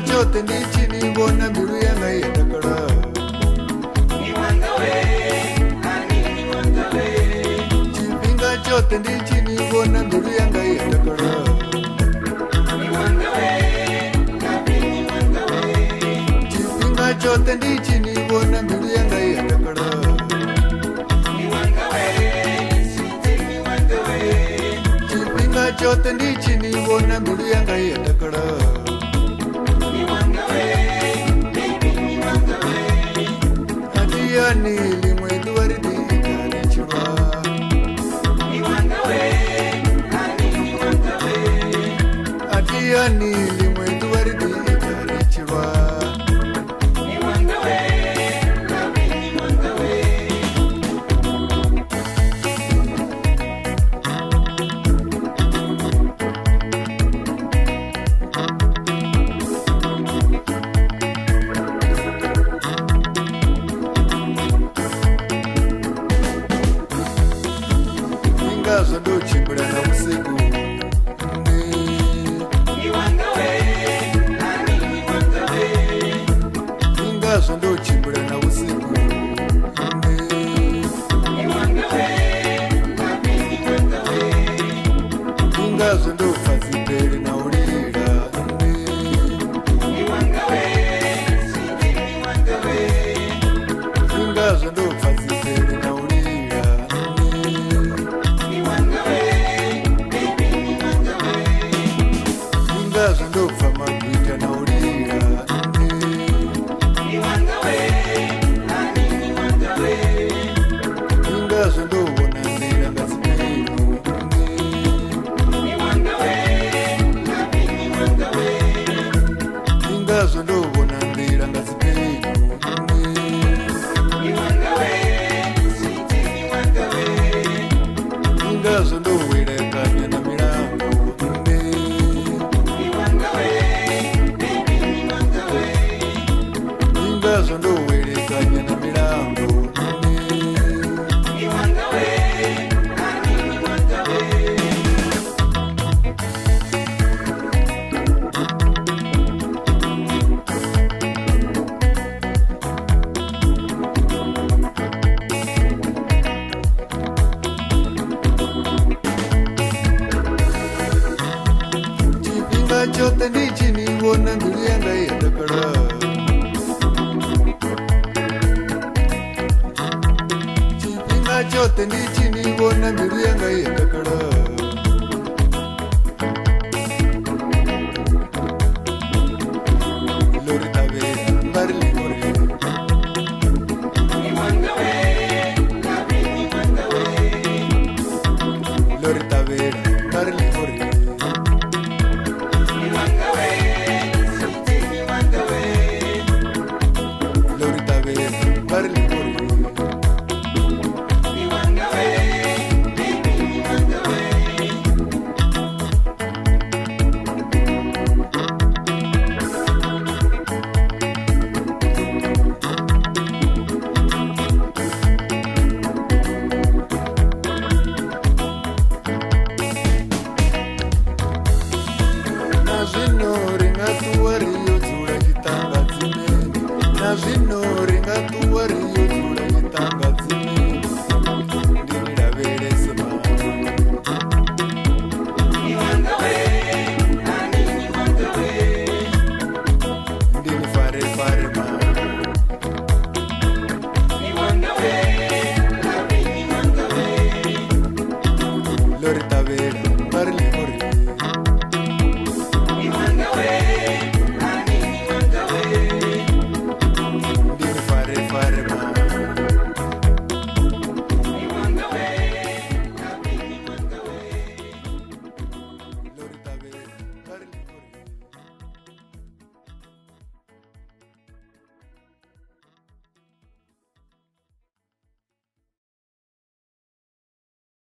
chote ndichini bona mbiru yanga yetakada chipinga chote ndichini bona mbiru yanga yetakada chipinga chote ndichini bona mbiru yanga yetakada chipinga chote ndichini bona mbiru yanga yetakada Nili mwedu waridi kare chua Atia nili mwedu waridi kare chua Zondo chimbura na usiku Inga zondo chimbura na usiku Inga zondo fazipere na ulira Inga zondo fazipere na ulira Zondo fama kuita na ulira Inga zondo wana ndira ngazipenu Inga zondo wana ndira ngazipenu Inga zondo wile kanya na milango Zondo wele kanya na milango Chipinga chote ndichini wona mbiru yanga yetakada chote ndichini bona mbiru yanga yetakada Lori tabe mbari limori Lori tabe mbari limori Lori tabe mbari limori Nazvino ringatuwa riyo dzura chitanga dzimeni Nazvino ringatuwa riyo dzura chitanga dzimeni Ndini raverese Ndini fare fare Lori tavera